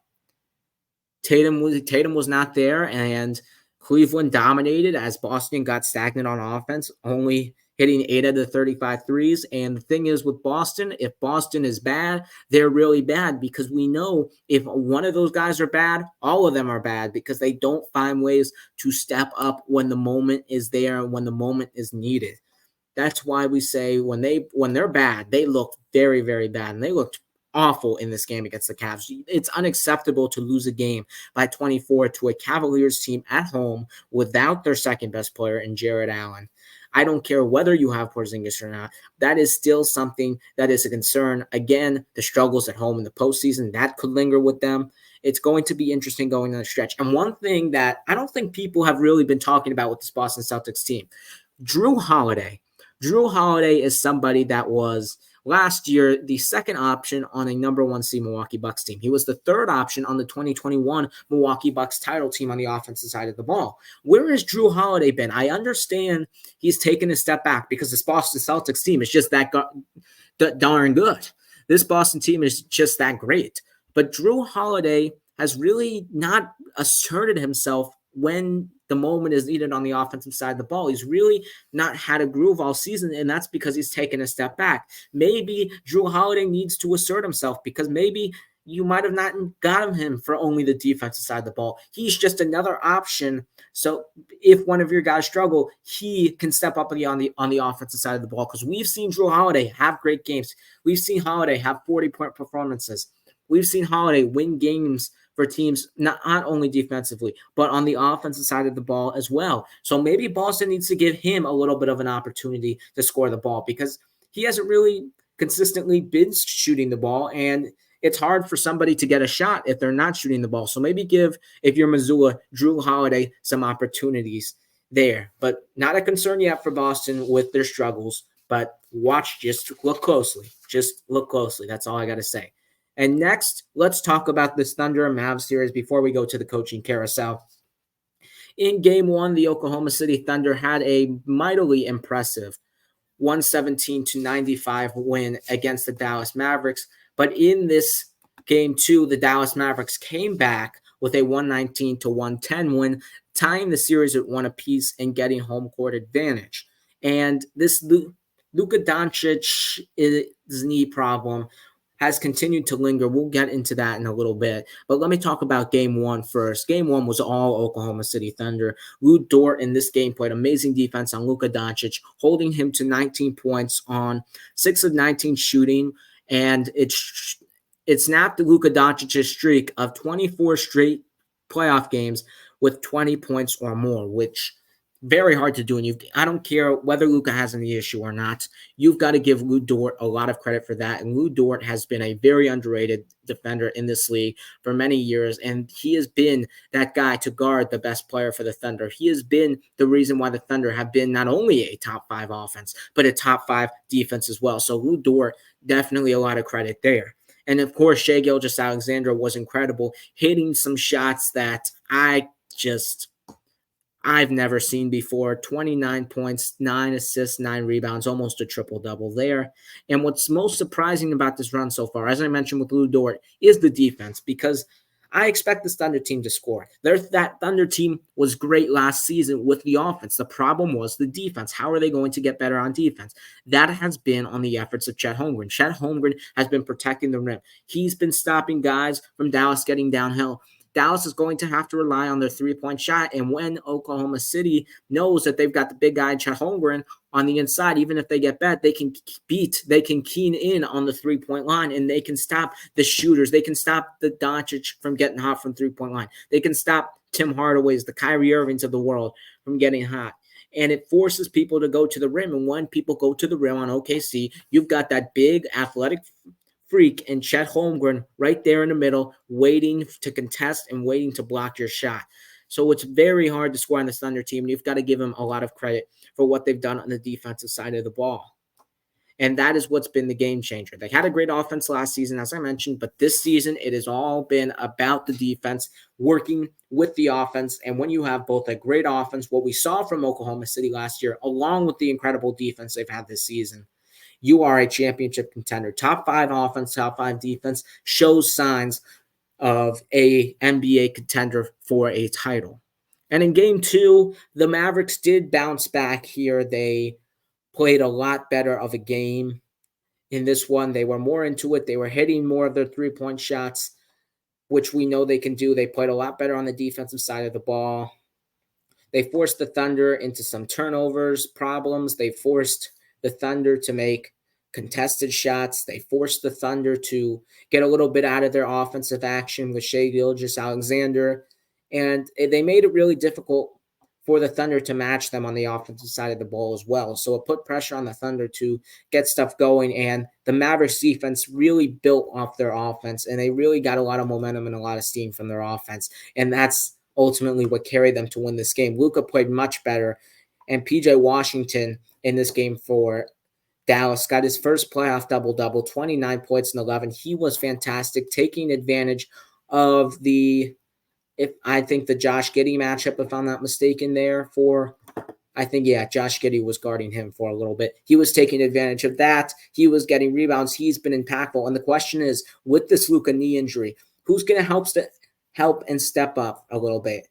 Tatum was not there, and Cleveland dominated as Boston got stagnant on offense, only hitting 8 out of 35 threes. And the thing is with Boston, if Boston is bad, they're really bad because we know if one of those guys are bad, all of them are bad because they don't find ways to step up when the moment is there and when the moment is needed. That's why we say when they're bad, they look very, very bad, and they looked awful in this game against the Cavs. It's unacceptable to lose a game by 24 to a Cavaliers team at home without their second best player in Jared Allen. I don't care whether you have Porzingis or not. That is still something that is a concern. Again, the struggles at home in the postseason, that could linger with them. It's going to be interesting going on the stretch. And one thing that I don't think people have really been talking about with this Boston Celtics team, Jrue Holiday. Jrue Holiday is somebody that was last year the second option on a number 1 seed Milwaukee Bucks team. He was the third option on the 2021 Milwaukee Bucks title team on the offensive side of the ball. Where has Jrue Holiday been? I understand he's taken a step back because this Boston Celtics team is just that darn good. This Boston team is just that great. But Jrue Holiday has really not asserted himself when the moment is needed on the offensive side of the ball. He's really not had a groove all season, and that's because he's taken a step back. Maybe Drew Holiday needs to assert himself because maybe you might have not gotten him for only the defensive side of the ball. He's just another option. So if one of your guys struggle, he can step up on the offensive side of the ball, because we've seen Drew Holiday have great games. We've seen Holiday have 40-point performances. We've seen Holiday win games for teams, not only defensively, but on the offensive side of the ball as well. So maybe Boston needs to give him a little bit of an opportunity to score the ball, because he hasn't really consistently been shooting the ball, and it's hard for somebody to get a shot if they're not shooting the ball. So maybe give, if you're Missoula, Drew Holiday some opportunities there. But not a concern yet for Boston with their struggles. But just look closely. Just look closely. That's all I got to say. And next, let's talk about this Thunder and Mavs series before we go to the coaching carousel. In Game 1, the Oklahoma City Thunder had a mightily impressive 117-95 win against the Dallas Mavericks. But in this Game 2, the Dallas Mavericks came back with a 119-110 win, tying the series at 1 apiece and getting home court advantage. And this Luka Doncic's knee problem has continued to linger. We'll get into that in a little bit. But let me talk about Game 1 first. Game 1 was all Oklahoma City Thunder. Lou Dort in this game played amazing defense on Luka Doncic, holding him to 19 points on 6 of 19 shooting. And it snapped Luka Doncic's streak of 24 straight playoff games with 20 points or more, which very hard to do. And I don't care whether Luka has any issue or not. You've got to give Lou Dort a lot of credit for that. And Lou Dort has been a very underrated defender in this league for many years. And he has been that guy to guard the best player for the Thunder. He has been the reason why the Thunder have been not only a top 5 offense, but a top 5 defense as well. So Lou Dort, definitely a lot of credit there. And of course, Shai Gilgeous-Alexander was incredible, hitting some shots that I've never seen before. 29 points, 9 assists, 9 rebounds, almost a triple-double there. And what's most surprising about this run so far, as I mentioned with Lou Dort, is the defense, because I expect this Thunder team to score. That Thunder team was great last season with the offense. The problem was the defense. How are they going to get better on defense? That has been on the efforts of Chet Holmgren. Chet Holmgren has been protecting the rim. He's been stopping guys from Dallas getting downhill. Dallas is going to have to rely on their three-point shot. And when Oklahoma City knows that they've got the big guy, Chet Holmgren, on the inside, even if they get bet, they can keen in on the three-point line, and they can stop the shooters. They can stop the Doncic from getting hot from three-point line. They can stop Tim Hardaway's, the Kyrie Irvings of the world from getting hot. And it forces people to go to the rim. And when people go to the rim on OKC, you've got that big athletic freak and Chet Holmgren right there in the middle, waiting to contest and waiting to block your shot. So it's very hard to score on this Thunder team, and you've got to give them a lot of credit for what they've done on the defensive side of the ball. And that is what's been the game changer. They had a great offense last season, as I mentioned, but this season it has all been about the defense working with the offense. And when you have both a great offense, what we saw from Oklahoma City last year, along with the incredible defense they've had this season, you are a championship contender. Top 5 offense, top 5 defense shows signs of a NBA contender for a title. And in Game 2, the Mavericks did bounce back here. They played a lot better of a game in this one. They were more into it. They were hitting more of their three-point shots, which we know they can do. They played a lot better on the defensive side of the ball. They forced the Thunder into some turnovers problems. They forced the Thunder to make contested shots. They forced the Thunder to get a little bit out of their offensive action with Shai Gilgeous-Alexander. And they made it really difficult for the Thunder to match them on the offensive side of the ball as well. So it put pressure on the Thunder to get stuff going. And the Mavericks defense really built off their offense, and they really got a lot of momentum and a lot of steam from their offense. And that's ultimately what carried them to win this game. Luka played much better, and PJ Washington in this game for Dallas got his first playoff double-double, 29 points and 11. He was fantastic, taking advantage of the Josh Giddey matchup, if I'm not mistaken, Josh Giddey was guarding him for a little bit. He was taking advantage of that. He was getting rebounds. He's been impactful. And the question is, with this Luka knee injury, who's going to help help and step up a little bit.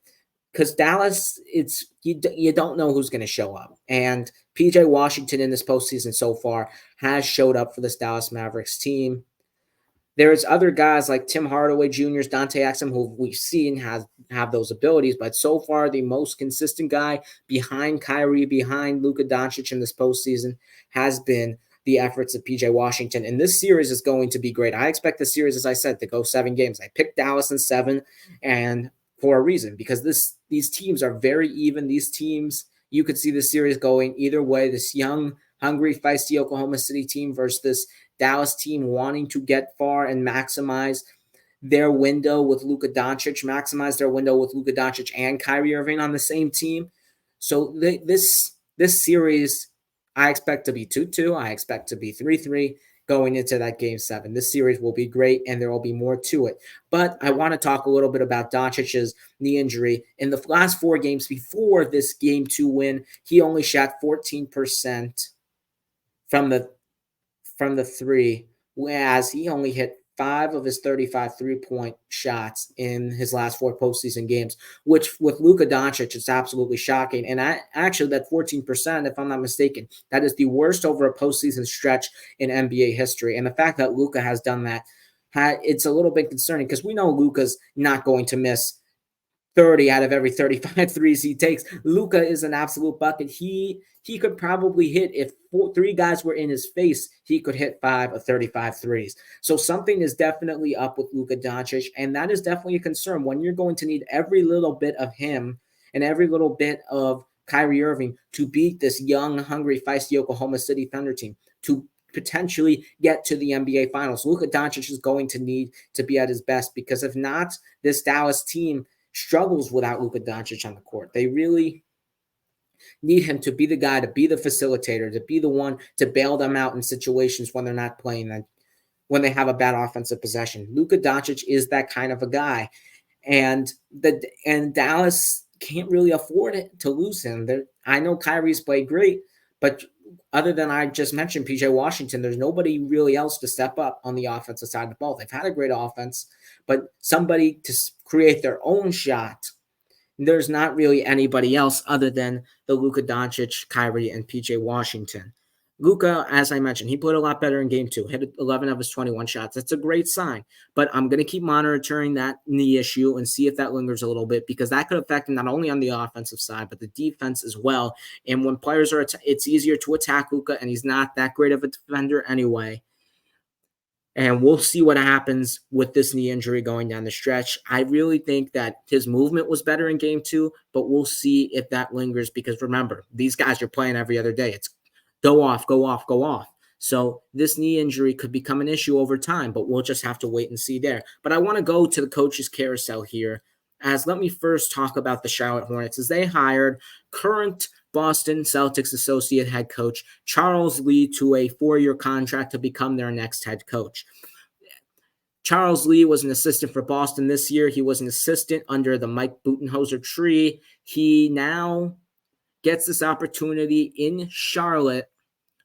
Because Dallas, it's you don't know who's going to show up. And PJ Washington in this postseason so far has showed up for this Dallas Mavericks team. There's other guys like Tim Hardaway Jr.'s, Dante Exum, who we've seen have those abilities, but so far the most consistent guy behind Kyrie, behind Luka Doncic in this postseason has been the efforts of PJ Washington. And this series is going to be great. I expect the series, as I said, to go 7 games. I picked Dallas in 7, and for a reason, because these teams are very even. These teams, you could see the series going either way. This young, hungry, feisty Oklahoma City team versus this Dallas team wanting to get far and maximize their window with Luka Doncic, maximize their window with Luka Doncic and Kyrie Irving on the same team. So this series, I expect to be 2-2. I expect to be 3-3 going into that game 7. This series will be great, and there will be more to it. But I want to talk a little bit about Doncic's knee injury. In the last 4 games before this game 2 win, he only shot 14% from the 3, whereas he only hit 5 of his 35 3-point shots in his last 4 postseason games, which with Luka Doncic, it's absolutely shocking. And actually that 14%, if I'm not mistaken, that is the worst over a postseason stretch in NBA history. And the fact that Luka has done that, it's a little bit concerning because we know Luka's not going to miss 30 out of every 35 threes he takes. Luka is an absolute bucket. He could probably hit, if 3 guys were in his face, he could hit 5 of 35 threes. So something is definitely up with Luka Doncic, and that is definitely a concern when you're going to need every little bit of him and every little bit of Kyrie Irving to beat this young, hungry, feisty Oklahoma City Thunder team, to potentially get to the NBA Finals. Luka Doncic is going to need to be at his best, because if not, this Dallas team struggles without Luka Doncic on the court. They really need him to be the guy, to be the facilitator, to be the one to bail them out in situations when they're not playing, when they have a bad offensive possession. Luka Doncic is that kind of a guy, and Dallas can't really afford it to lose him. I know Kyrie's played great, but other than I just mentioned, PJ Washington, there's nobody really else to step up on the offensive side of the ball. They've had a great offense, but somebody to create their own shot, there's not really anybody else other than the Luka Doncic, Kyrie, and PJ Washington. Luka, as I mentioned, he played a lot better in game 2, hit 11 of his 21 shots. That's a great sign, but I'm going to keep monitoring that knee issue and see if that lingers a little bit, because that could affect him not only on the offensive side, but the defense as well. And when players are, it's easier to attack Luka, and he's not that great of a defender anyway. And we'll see what happens with this knee injury going down the stretch. I really think that his movement was better in game 2, but we'll see if that lingers, because remember, these guys are playing every other day. It's go off, go off, go off. So this knee injury could become an issue over time, but we'll just have to wait and see there. But I want to go to the coaches carousel here, as let me first talk about the Charlotte Hornets, as they hired current Boston Celtics associate head coach Charles Lee to a 4-year contract to become their next head coach. Charles Lee was an assistant for Boston this year. He was an assistant under the Mike Budenholzer tree. He now gets this opportunity in Charlotte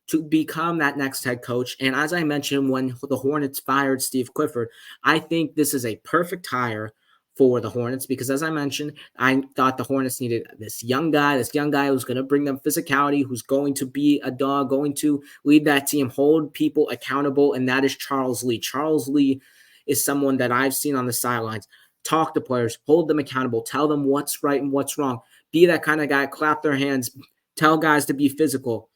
to become that next head coach. And as I mentioned, when the Hornets fired Steve Clifford, I think this is a perfect hire for the Hornets, because as I mentioned, I thought the Hornets needed this young guy who's going to bring them physicality, who's going to be a dog, going to lead that team, hold people accountable, and that is Charles Lee. Charles Lee is someone that I've seen on the sidelines talk to players, hold them accountable, tell them what's right and what's wrong, be that kind of guy, clap their hands, tell guys to be physical.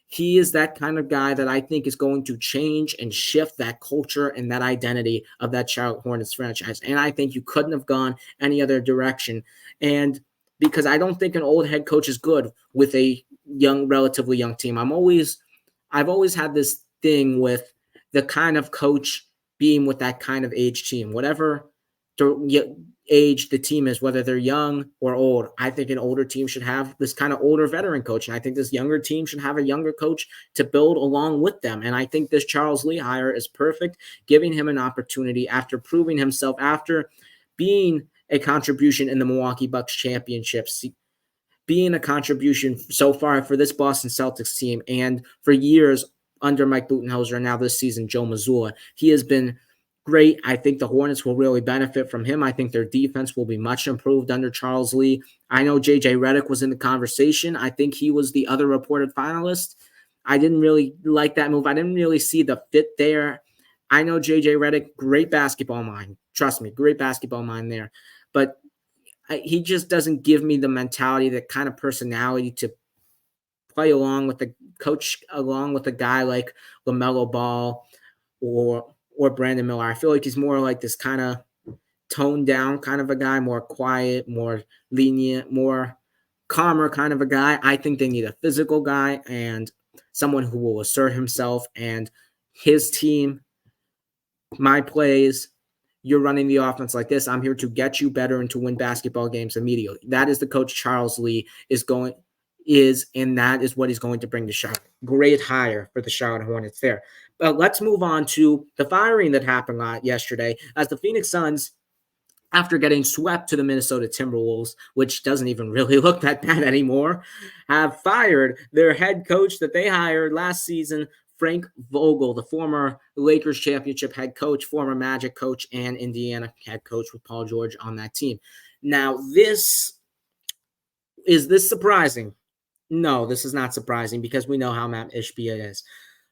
He is that kind of guy that I think is going to change and shift that culture and that identity of that Charlotte Hornets franchise. And I think you couldn't have gone any other direction. And because I don't think an old head coach is good with a relatively young team. I've always had this thing with the kind of coach being with that kind of age team, whatever age the team is, whether they're young or old. I think an older team should have this kind of older veteran coach, and I think this younger team should have a younger coach to build along with them. And I think this Charles Lee hire is perfect, giving him an opportunity after proving himself, after being a contribution in the Milwaukee Bucks championships, being a contribution so far for this Boston Celtics team, and for years under Mike Budenholzer, and now this season Joe Mazzulla. He has been great. I think the Hornets will really benefit from him. I think their defense will be much improved under Charles Lee. I know JJ Redick was in the conversation. I think he was the other reported finalist. I didn't really like that move. I didn't really see the fit there. I know JJ Redick, great basketball mind. Trust me, great basketball mind there. But he just doesn't give me the mentality, the kind of personality to play along with the coach, along with a guy like LaMelo Ball or Brandon Miller. I feel like he's more like this kind of toned down kind of a guy, more quiet, more lenient, more calmer kind of a guy. I think they need a physical guy and someone who will assert himself and his team, my plays. You're running the offense like this. I'm here to get you better and to win basketball games immediately. That is the coach Charles Lee and that is what he's going to bring to Charlotte. Great hire for the Charlotte Hornets there. But let's move on to the firing that happened yesterday as the Phoenix Suns, after getting swept to the Minnesota Timberwolves, which doesn't even really look that bad anymore, have fired their head coach that they hired last season, Frank Vogel, the former Lakers championship head coach, former Magic coach, and Indiana head coach with Paul George on that team. Now, is this surprising? No, this is not surprising because we know how Matt Ishbia is.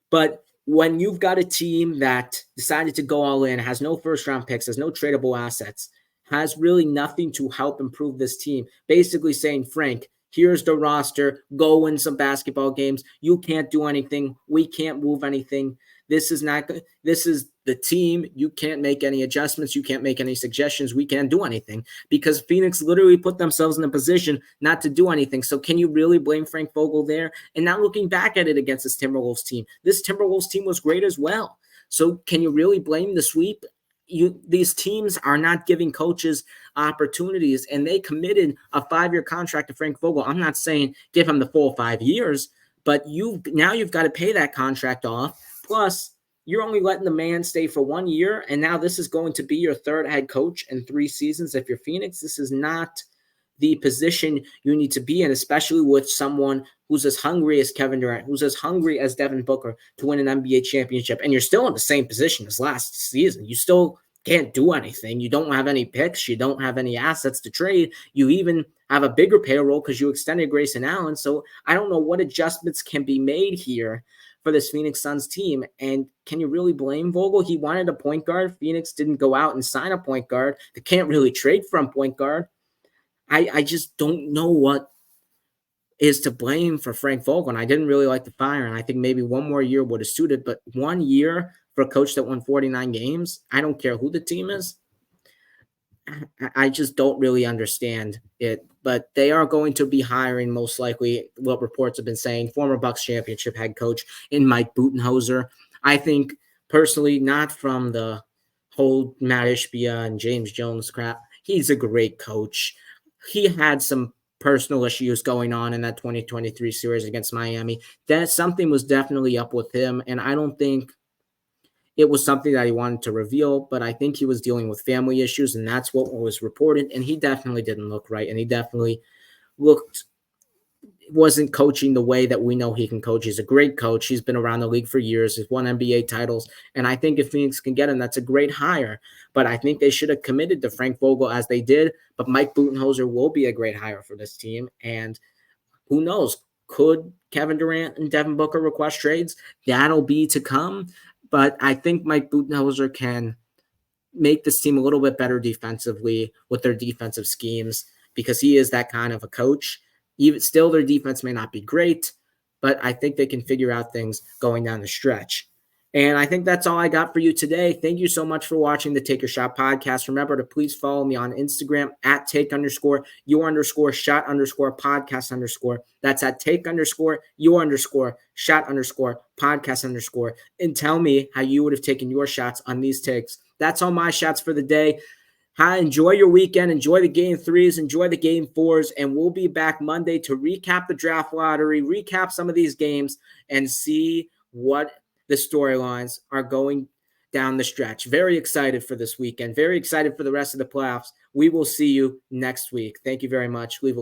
But when you've got a team that decided to go all in, has no first-round picks, has no tradable assets, has really nothing to help improve this team, basically saying, Frank, here's the roster, go win some basketball games. You can't do anything. We can't move anything. This is the team. You can't make any adjustments. You can't make any suggestions. We can't do anything because Phoenix literally put themselves in a position not to do anything. So can you really blame Frank Vogel there? And now looking back at it against this Timberwolves team was great as well. So can you really blame the sweep? These teams are not giving coaches opportunities, and they committed a 5-year contract to Frank Vogel. I'm not saying give him the full 5 years, but you've got to pay that contract off. Plus, you're only letting the man stay for 1 year, and now this is going to be your third head coach in 3 seasons. If you're Phoenix, this is not the position you need to be in, especially with someone who's as hungry as Kevin Durant, who's as hungry as Devin Booker to win an NBA championship, and you're still in the same position as last season. You still can't do anything. You don't have any picks. You don't have any assets to trade. You even have a bigger payroll because you extended Grayson Allen. So I don't know what adjustments can be made here for this Phoenix Suns team. And can you really blame Vogel? He wanted a point guard. Phoenix didn't go out and sign a point guard. They can't really trade from point guard. I just don't know what is to blame for Frank Vogel. And I didn't really like the fire. And I think maybe one more year would have suited. But 1 year for a coach that won 49 games, I don't care who the team is. I just don't really understand it. But they are going to be hiring, most likely, what reports have been saying, former Bucks championship head coach in Mike Budenholzer. I think, personally, not from the whole Matt Ishbia and James Jones crap. He's a great coach. He had some personal issues going on in that 2023 series against Miami. That something was definitely up with him, and I don't think it was something that he wanted to reveal, but I think he was dealing with family issues, and that's what was reported, and he definitely didn't look right, and he definitely wasn't coaching the way that we know he can coach. He's a great coach. He's been around the league for years. He's won NBA titles, and I think if Phoenix can get him, that's a great hire. But I think they should have committed to Frank Vogel as they did, but Mike Budenholzer will be a great hire for this team, and who knows? Could Kevin Durant and Devin Booker request trades? That'll be to come, but I think Mike Budenholzer can make this team a little bit better defensively with their defensive schemes because he is that kind of a coach. Even still, their defense may not be great, but I think they can figure out things going down the stretch. And I think that's all I got for you today. Thank you so much for watching the Take Your Shot podcast. Remember to please follow me on Instagram at take_your_shot_podcast_. That's at take_your_shot_podcast_. And tell me how you would have taken your shots on these takes. That's all my shots for the day. Enjoy your weekend. Enjoy the game 3s. Enjoy the game 4s. And we'll be back Monday to recap the draft lottery, recap some of these games, and see what the storylines are going down the stretch. Very excited for this weekend. Very excited for the rest of the playoffs. We will see you next week. Thank you very much. Leave a like.